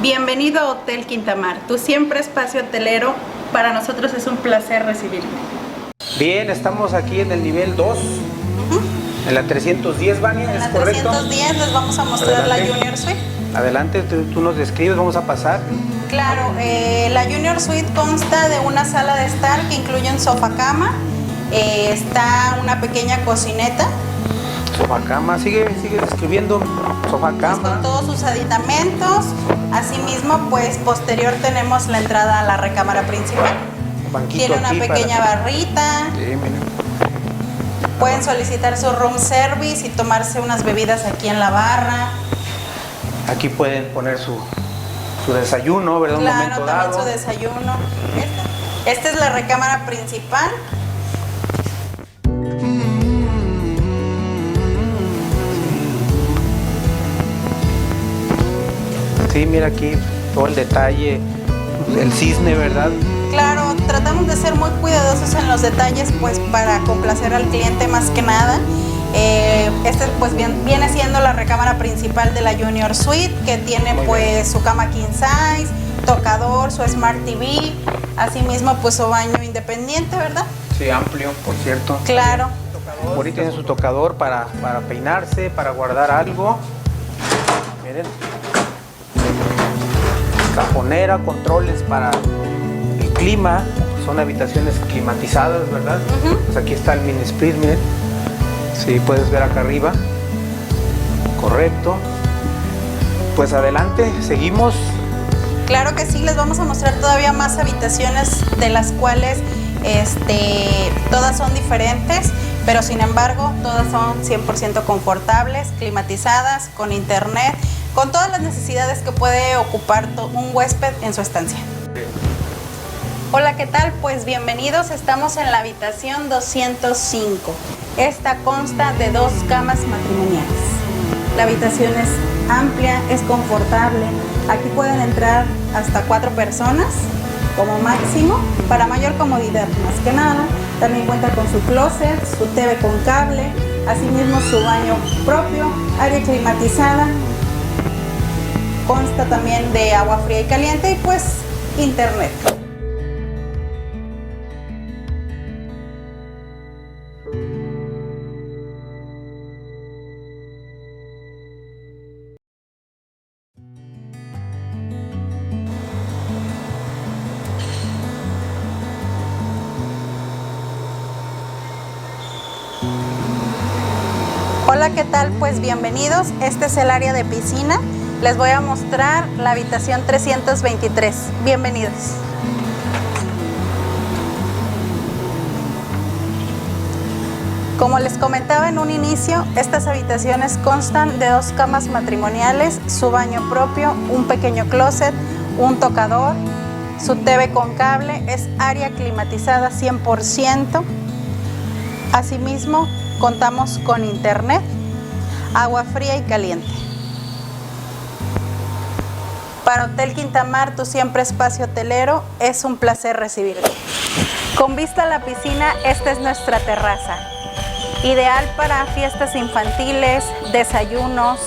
Bienvenido a Hotel Quintamar, tu siempre espacio hotelero. Para nosotros es un placer recibirte. Bien, estamos aquí en el nivel 2, en la 310, Vania, ¿es correcto? En la 310 les vamos a mostrar Adelante. la Junior Suite. Adelante, tú nos describes, vamos a pasar. Claro, la Junior Suite consta de una sala de estar que incluye un sofá cama, está una pequeña cocineta. Sofá cama, sigue describiendo, sofá Pues cama. con todos sus aditamentos. Asimismo, pues posterior tenemos la entrada a la recámara principal. Banquito Tiene una aquí pequeña barrita. Sí, miren. Pueden solicitar su room service y tomarse unas bebidas aquí en la barra. Aquí pueden poner su desayuno, ¿verdad? Un Claro, momento también dado. su desayuno. Esta es la recámara principal. Sí, mira aquí todo el detalle, el cisne, ¿verdad? Claro, tratamos de ser muy cuidadosos en los detalles, pues para complacer al cliente más que nada. Este pues viene siendo la recámara principal de la Junior Suite, que tiene pues su cama king size, tocador, su Smart TV, asimismo pues su baño independiente, ¿verdad? Sí, amplio, por cierto. Claro. Ahorita tiene su tocador para peinarse, para guardar algo. Miren. Cajonera, controles para el clima. Son habitaciones climatizadas, ¿verdad? Pues aquí está el mini split, miren. Sí, puedes ver acá arriba. Correcto. Pues adelante, seguimos. Claro que sí, les vamos a mostrar todavía más habitaciones de las cuales todas son diferentes, pero sin embargo todas son 100% confortables, climatizadas, con internet, con todas las necesidades que puede ocupar un huésped en su estancia. Hola, ¿qué tal? Pues bienvenidos, estamos en la habitación 205. Esta consta de 2 camas matrimoniales. La habitación es amplia, es confortable. Aquí pueden entrar hasta 4 personas como máximo, para mayor comodidad más que nada. También cuenta con su closet, su TV con cable, asimismo su baño propio, área climatizada. Consta también de agua fría y caliente y pues internet. Hola, ¿qué tal? Pues bienvenidos. Este es el área de piscina. Les voy a mostrar la habitación 323. Bienvenidos. Como les comentaba en un inicio, estas habitaciones constan de 2 camas matrimoniales, su baño propio, un pequeño closet, un tocador, su TV con cable, es área climatizada 100%. Asimismo, contamos con internet, agua fría y caliente. Para Hotel Quintamar, tu siempre espacio hotelero, es un placer recibirte. Con vista a la piscina, esta es nuestra terraza. Ideal para fiestas infantiles, desayunos,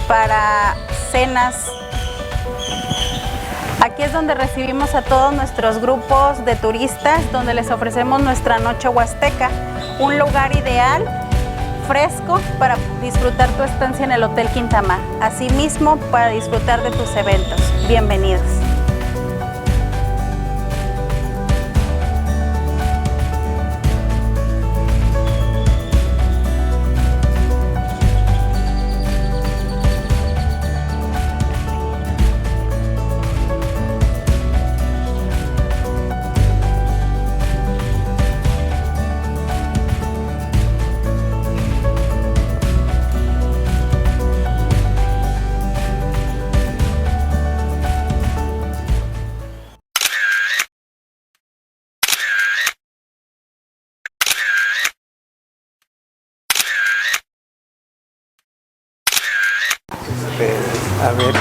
para cenas. Aquí es donde recibimos a todos nuestros grupos de turistas, donde les ofrecemos nuestra noche huasteca, un lugar ideal, fresco, para disfrutar tu estancia en el Hotel Quintamar. Asimismo, para disfrutar de tus eventos. Bienvenidos. A ver,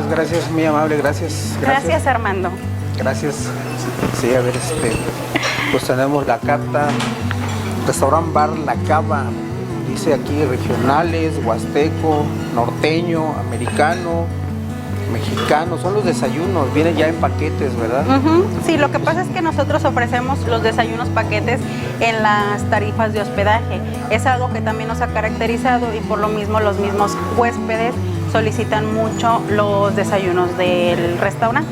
gracias, muy amable, gracias. Gracias, Armando. Gracias. Sí, a ver, pues tenemos la carta, restaurant bar La Cava, dice aquí regionales, huasteco, norteño, americano, Mexicanos, son los desayunos, vienen ya en paquetes, ¿verdad? Sí, lo que pasa es que nosotros ofrecemos los desayunos paquetes en las tarifas de hospedaje. Es algo que también nos ha caracterizado y por lo mismo los mismos huéspedes solicitan mucho los desayunos del restaurante.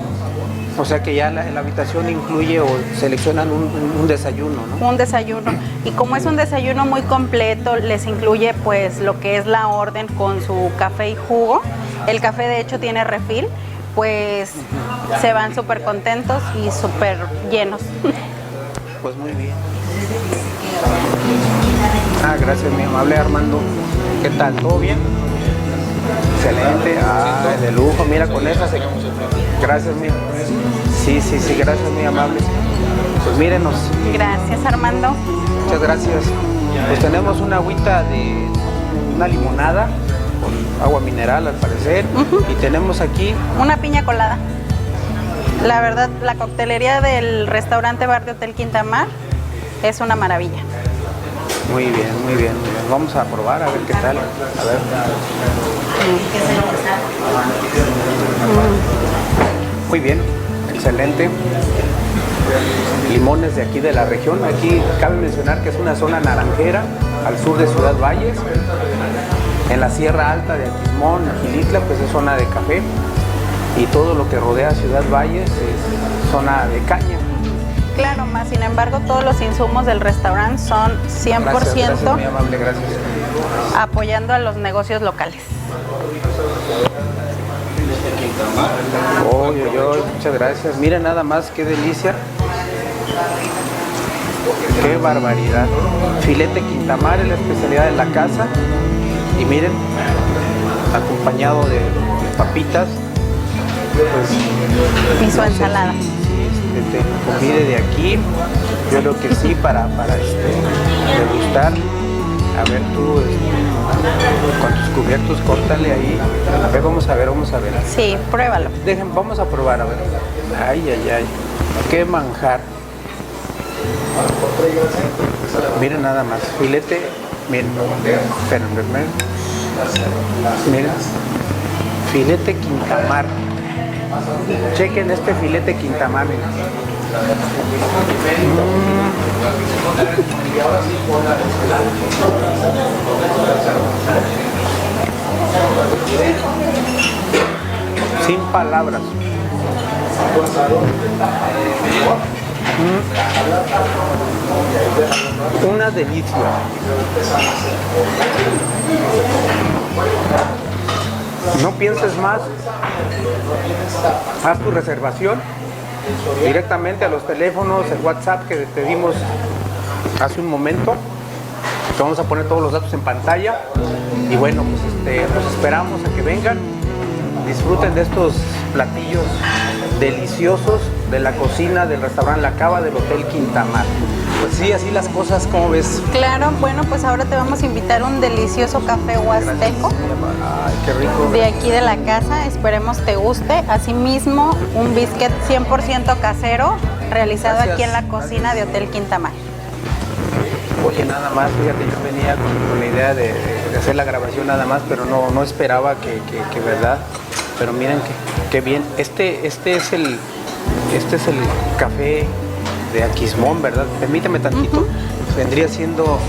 O sea que ya la habitación incluye o seleccionan un desayuno, ¿no? Un desayuno. Y como es un desayuno muy completo, les incluye pues lo que es la orden con su café y jugo. El café de hecho tiene refil, pues se van súper contentos y súper llenos. Pues muy bien. Gracias, mi amable Armando. ¿Qué tal? ¿Todo bien? Excelente. De lujo. Mira, con esa se... Gracias, mi... Sí, gracias, muy amable. Pues mírenos. Gracias, Armando. Muchas gracias. Pues tenemos una agüita de una limonada con agua mineral al parecer. Y tenemos aquí una piña colada. La verdad, la coctelería del restaurante Bar de Hotel Quinta Mar es una maravilla. Muy bien, muy bien, muy bien. Vamos a probar a ver qué tal. A ver. Muy bien, excelente. Limones de aquí de la región. Aquí cabe mencionar que es una zona naranjera al sur de Ciudad Valles. En la Sierra Alta de Aquismón, Gilitla, pues es zona de café. Y todo lo que rodea Ciudad Valles es zona de caña. Claro, más sin embargo, todos los insumos del restaurante son 100% gracias, muy amable, gracias. Apoyando a los negocios locales. Muchas gracias. Miren nada más qué delicia. Qué barbaridad. Filete Quintamar es la especialidad de la casa. Y miren, acompañado de papitas. Pues, y su ensalada. Convide de aquí, yo creo que sí, para degustar. A ver tú, con tus cubiertos, córtale ahí. A ver, vamos a ver. Sí, pruébalo. Vamos a probar, a ver. Ay, qué manjar. Miren nada más, filete, miren, espérenme. Miren, filete Quintamar. Chequen este filete Quintamar. Sin palabras. Una delicia. No pienses más. Haz tu reservación directamente a los teléfonos, el WhatsApp que te dimos hace un momento. Te vamos a poner todos los datos en pantalla. Y bueno, pues los esperamos a que vengan. Disfruten de estos platillos deliciosos de la cocina del restaurante La Cava del Hotel Quintamar. Pues sí, así las cosas, ¿cómo ves? Claro, bueno, pues ahora te vamos a invitar a un delicioso café huasteco. Ay, qué rico. De aquí de la casa, esperemos te guste. Asimismo, un biscuit 100% casero, realizado aquí en la cocina de Hotel Quintamar. Oye, nada más, fíjate, yo venía con la idea de hacer la grabación nada más, pero no esperaba que verdad. Pero miren qué bien. Este es el café de Aquismón, ¿verdad? Permíteme tantito. Vendría siendo...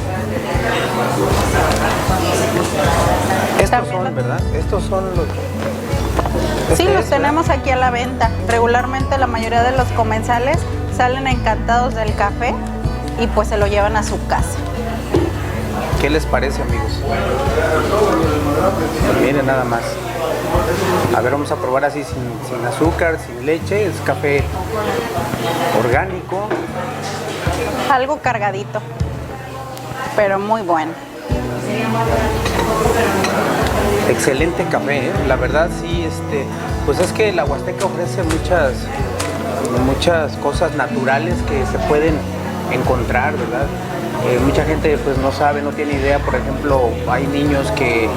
Estos son, ¿verdad? Estos son los... Sí, los tenemos aquí a la venta. Regularmente la mayoría de los comensales salen encantados del café y pues se lo llevan a su casa. ¿Qué les parece, amigos? Miren nada más. A ver, vamos a probar así sin azúcar, sin leche. Es café orgánico. Algo cargadito, pero muy bueno. Excelente café, ¿eh? La verdad sí, pues es que la Huasteca ofrece muchas cosas naturales que se pueden encontrar, ¿verdad? Mucha gente pues no sabe, no tiene idea. Por ejemplo, hay niños de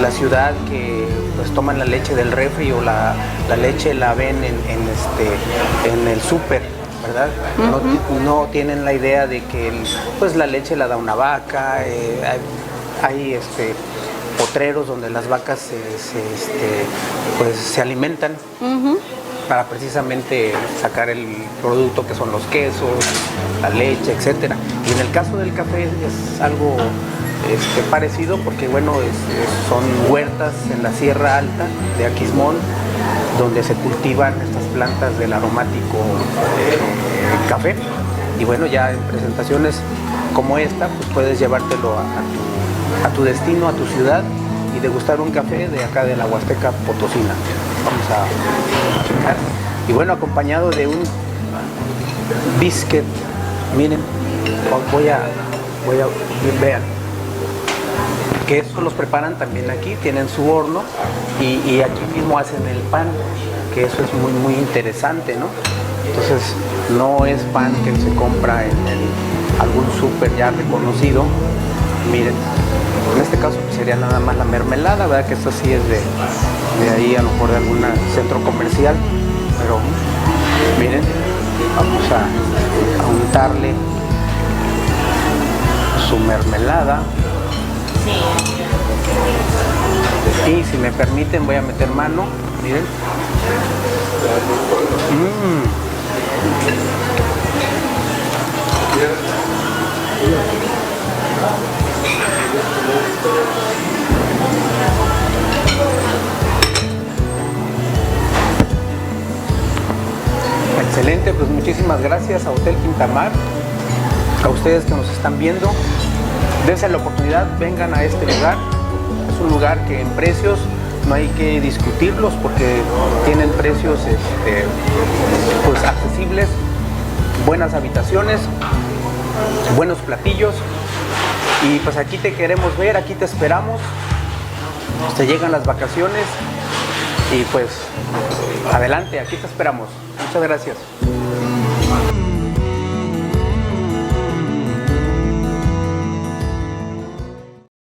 la ciudad que pues toman la leche del refri o la leche la ven en el súper, ¿verdad? No tienen la idea de que pues la leche la da una vaca. Hay potreros donde las vacas pues se alimentan para precisamente sacar el producto que son los quesos, la leche, etcétera. Y en el caso del café es algo parecido porque bueno, son huertas en la Sierra Alta de Aquismón donde se cultivan estas plantas del aromático café. Y bueno, ya en presentaciones como esta, pues puedes llevártelo a tu destino, a tu ciudad y degustar un café de acá de la Huasteca Potosina. Vamos a checar. Y bueno, acompañado de un biscuit. Miren, vean. Que eso los preparan también aquí, tienen su horno y aquí mismo hacen el pan, que eso es muy, muy interesante, ¿no? Entonces, no es pan que se compra en algún súper ya reconocido. Miren, en este caso pues, sería nada más la mermelada, ¿verdad? Que esta sí es de ahí, a lo mejor de algún centro comercial. Pero, miren, vamos a untarle su mermelada. Y si me permiten, voy a meter mano. Miren. Excelente, pues muchísimas gracias a Hotel Quintamar, a ustedes que nos están viendo. Dense la oportunidad, vengan a este lugar. Es un lugar que en precios no hay que discutirlos porque tienen precios pues accesibles, buenas habitaciones, buenos platillos. Y pues aquí te queremos ver, aquí te esperamos. Te llegan las vacaciones y pues adelante, aquí te esperamos. Muchas gracias.